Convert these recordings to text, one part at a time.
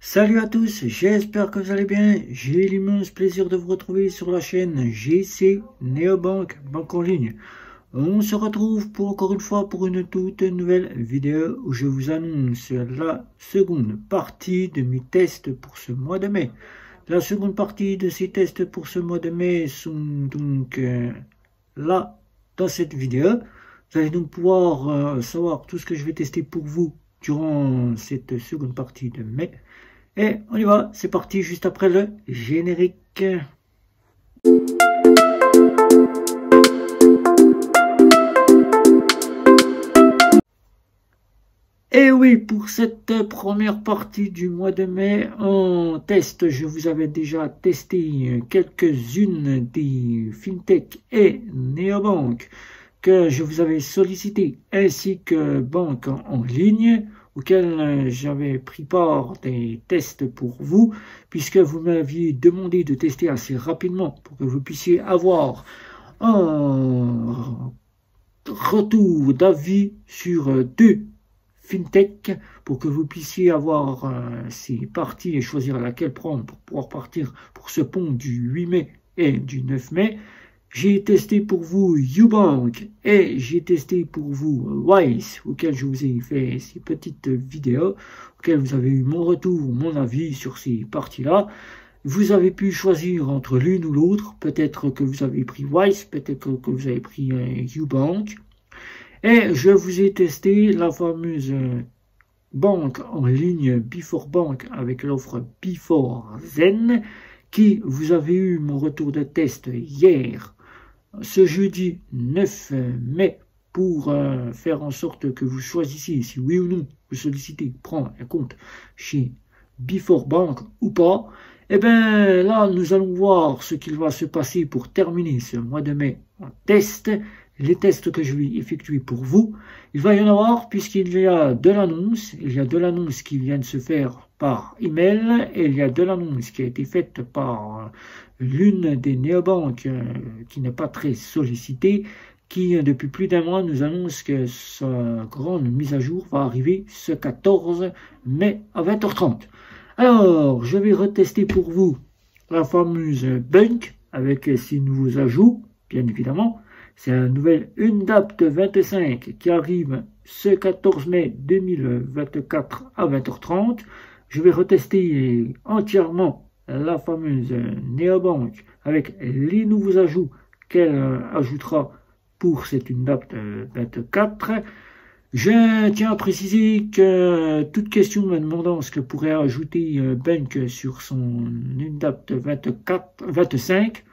Salut à tous, j'espère que vous allez bien. J'ai l'immense plaisir de vous retrouver sur la chaîne GC Neobank, banque en ligne. On se retrouve pour encore une fois pour une toute nouvelle vidéo où je vous annonce la seconde partie de mes tests pour ce mois de mai. La seconde partie de ces tests pour ce mois de mai sont donc là dans cette vidéo. Vous allez donc pouvoir savoir tout ce que je vais tester pour vous durant cette seconde partie de mai. Et on y va, c'est parti juste après le générique. Et oui, pour cette première partie du mois de mai, en test, je vous avais déjà testé quelques-unes des fintech et néobanques que je vous avais sollicité, ainsi que banques en ligne, auxquelles j'avais pris part des tests pour vous, puisque vous m'aviez demandé de tester assez rapidement pour que vous puissiez avoir un retour d'avis sur deux fintech pour que vous puissiez avoir ces parties et choisir laquelle prendre pour pouvoir partir pour ce pont du 8 mai et du 9 mai. J'ai testé pour vous Ubank et j'ai testé pour vous Wise, auquel je vous ai fait ces petites vidéos, auxquelles vous avez eu mon retour, mon avis sur ces parties-là. Vous avez pu choisir entre l'une ou l'autre. Peut-être que vous avez pris Wise, peut-être que vous avez pris Ubank. Et je vous ai testé la fameuse banque en ligne Before avec l'offre Before Zen, qui vous avez eu mon retour de test hier, ce jeudi 9 mai, pour faire en sorte que vous choisissiez si oui ou non vous sollicitez prendre un compte chez Before Bank ou pas. Et bien là, nous allons voir ce qu'il va se passer pour terminer ce mois de mai en test. Les tests que je vais effectuer pour vous, il va y en avoir puisqu'il y a de l'annonce, il y a de l'annonce qui vient de se faire par email et il y a de l'annonce qui a été faite par l'une des néobanques qui n'est pas très sollicitée, qui depuis plus d'un mois nous annonce que sa grande mise à jour va arriver ce 14 mai à 20h30. Alors, je vais retester pour vous la fameuse Bunk avec ses nouveaux ajouts, bien évidemment. C'est un nouvel Undapt 25 qui arrive ce 14 mai 2024 à 20h30. Je vais retester entièrement la fameuse Neobank avec les nouveaux ajouts qu'elle ajoutera pour cet Undapt 24. Je tiens à préciser que toute question me demandant ce que pourrait ajouter Bank sur son Undapt 25,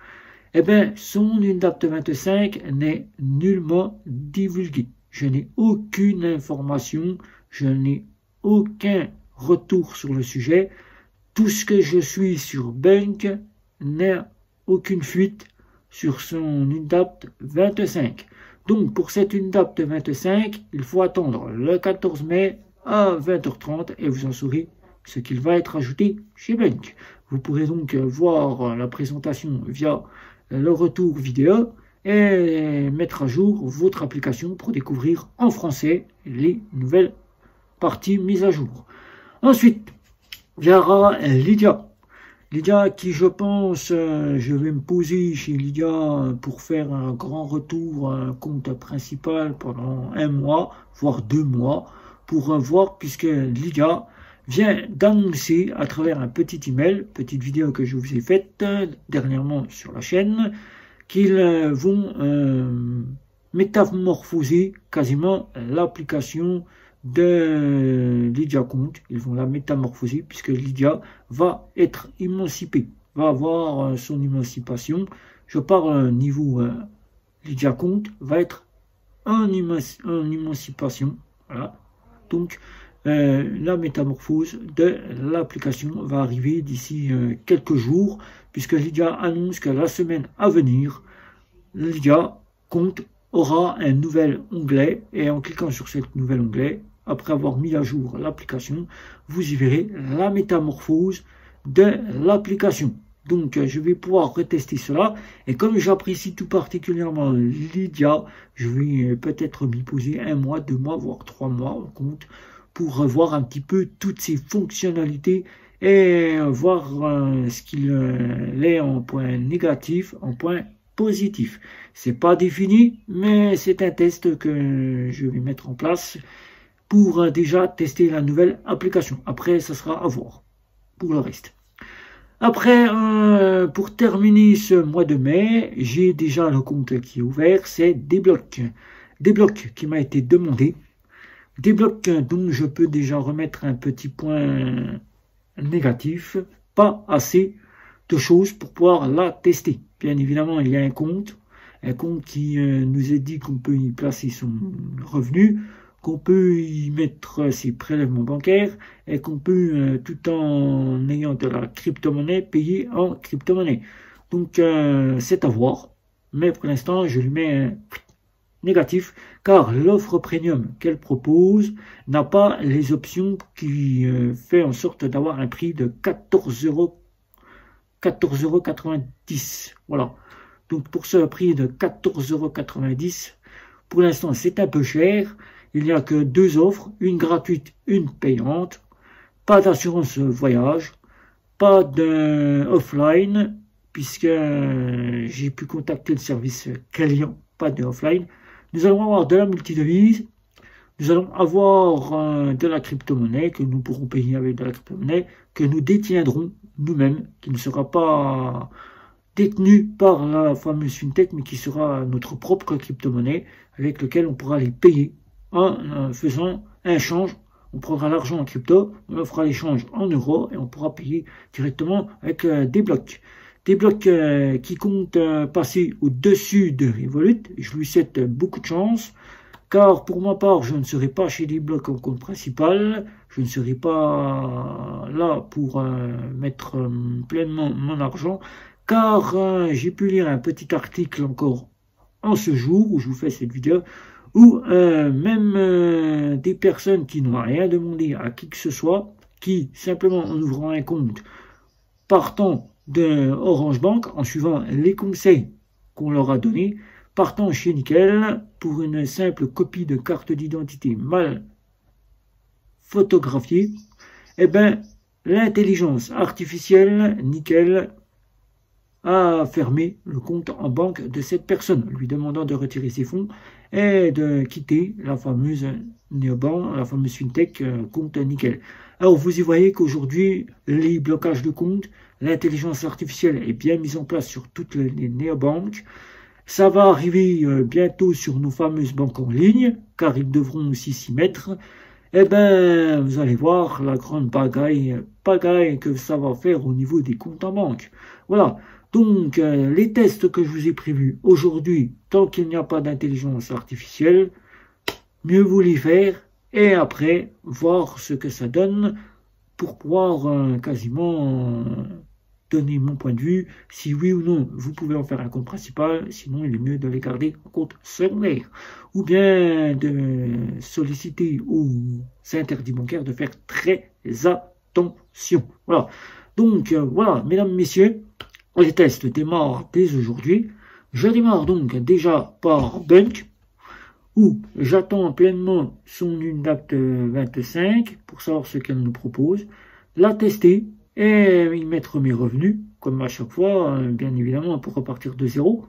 eh bien, son Undapt 25 n'est nullement divulgué. Je n'ai aucune information, je n'ai aucun retour sur le sujet. Tout ce que je suis sur Bank n'a aucune fuite sur son Undapt 25. Donc, pour cet Undapt 25, il faut attendre le 14 mai à 20h30 et vous en saurez ce qu'il va être ajouté chez Bank. Vous pourrez donc voir la présentation via le retour vidéo et mettre à jour votre application pour découvrir en français les nouvelles parties mises à jour. Ensuite, il y aura Lydia. Lydia qui, je pense, je vais me poser chez Lydia pour faire un grand retour, un compte principal pendant 1 mois, voire 2 mois, pour voir, puisque Lydia vient d'annoncer à travers un petit email, petite vidéo que je vous ai faite dernièrement sur la chaîne, qu'ils vont métamorphoser quasiment l'application de Lydia Compte. Ils vont la métamorphoser puisque Lydia va être émancipée, va avoir son émancipation. Je parle niveau Lydia Compte, va être en émancipation. Voilà. Donc, la métamorphose de l'application va arriver d'ici quelques jours, puisque Lydia annonce que la semaine à venir, Lydia Compte aura un nouvel onglet, et en cliquant sur ce nouvel onglet, après avoir mis à jour l'application, vous y verrez la métamorphose de l'application. Donc, je vais pouvoir retester cela. Et comme j'apprécie tout particulièrement Lydia, je vais peut-être m'y poser 1 mois, 2 mois, voire 3 mois au compte, pour revoir un petit peu toutes ces fonctionnalités et voir ce qu'il est en point négatif, en point positif. C'est pas défini, mais c'est un test que je vais mettre en place pour déjà tester la nouvelle application. Après, ça sera à voir pour le reste. Après, pour terminer ce mois de mai, j'ai déjà le compte qui est ouvert, c'est Débloc. Débloc qui m'a été demandé. Débloc dont je peux déjà remettre un petit point négatif. Pas assez de choses pour pouvoir la tester. Bien évidemment, il y a un compte qui nous est dit qu'on peut y placer son revenu, qu'on peut y mettre ses prélèvements bancaires et qu'on peut, tout en ayant de la crypto-monnaie, payer en crypto-monnaie. Donc, c'est à voir. Mais pour l'instant, je lui mets un négatif, car l'offre premium qu'elle propose n'a pas les options qui fait en sorte d'avoir un prix de 14,90 €. Voilà. Donc, pour ce prix de 14,90 €, pour l'instant, c'est un peu cher. Il n'y a que 2 offres, une gratuite, une payante. Pas d'assurance voyage, pas de offline, puisque j'ai pu contacter le service client, pas de offline. Nous allons avoir de la multidevise, nous allons avoir de la crypto-monnaie, que nous pourrons payer avec de la crypto-monnaie, que nous détiendrons nous-mêmes, qui ne sera pas détenue par la fameuse FinTech, mais qui sera notre propre crypto-monnaie, avec lequel on pourra les payer en faisant un change. On prendra l'argent en crypto, on fera l'échange en euros et on pourra payer directement avec des blocs. Des blocs qui comptent passer au-dessus de Revolut. Je lui souhaite beaucoup de chance, car pour ma part, je ne serai pas chez des blocs en compte principal. Je ne serai pas là pour mettre pleinement mon argent, car j'ai pu lire un petit article encore en ce jour où je vous fais cette vidéo, où même des personnes qui n'ont rien demandé à qui que ce soit, qui simplement en ouvrant un compte, partant de Orange Bank, en suivant les conseils qu'on leur a donnés, partant chez Nickel pour une simple copie de carte d'identité mal photographiée, eh bien, l'intelligence artificielle Nickel a fermé le compte en banque de cette personne, lui demandant de retirer ses fonds et de quitter la fameuse néobank, la fameuse FinTech compte Nickel. Alors vous y voyez qu'aujourd'hui, les blocages de comptes, l'intelligence artificielle est bien mise en place sur toutes les néobanques. Ça va arriver bientôt sur nos fameuses banques en ligne, car ils devront aussi s'y mettre. Eh bien, vous allez voir la grande pagaille que ça va faire au niveau des comptes en banque. Voilà. Donc, les tests que je vous ai prévus aujourd'hui, tant qu'il n'y a pas d'intelligence artificielle, mieux vaut les faire et après voir ce que ça donne pour pouvoir quasiment donner mon point de vue, si oui ou non vous pouvez en faire un compte principal, sinon il est mieux de les garder en compte secondaire, ou bien de solliciter aux interdits bancaires de faire très attention. Voilà. Donc voilà, mesdames, messieurs, les tests démarrent dès aujourd'hui. Je démarre donc déjà par Bunk, où j'attends pleinement son UNDAP 25 pour savoir ce qu'elle nous propose, la tester et y mettre mes revenus, comme à chaque fois, bien évidemment, pour repartir de zéro,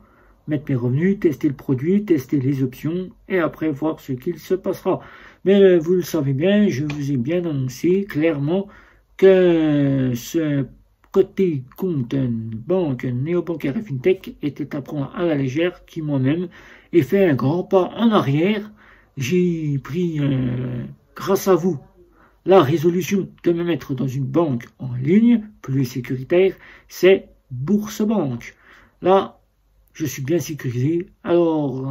mettre mes revenus, tester le produit, tester les options et après voir ce qu'il se passera. Mais vous le savez bien, je vous ai bien annoncé clairement que ce côté compte banque néobancaire et FinTech était à prendre à la légère, qui moi-même ai fait un grand pas en arrière. J'ai pris, grâce à vous, la résolution de me mettre dans une banque en ligne plus sécuritaire, c'est Bourse-Banque. Là, je suis bien sécurisé, alors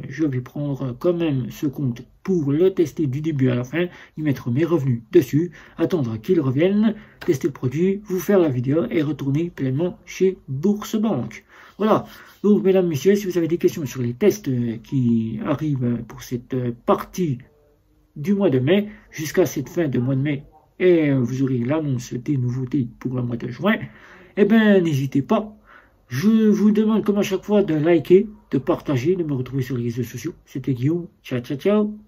je vais prendre quand même ce compte pour le tester du début à la fin, y mettre mes revenus dessus, attendre qu'ils reviennent, tester le produit, vous faire la vidéo et retourner pleinement chez Bourse-Banque. Voilà, donc mesdames, messieurs, si vous avez des questions sur les tests qui arrivent pour cette partie du mois de mai, jusqu'à cette fin de mois de mai, et vous aurez l'annonce des nouveautés pour le mois de juin, eh bien n'hésitez pas. Je vous demande comme à chaque fois de liker, de partager, de me retrouver sur les réseaux sociaux. C'était Guillaume. Ciao, ciao, ciao.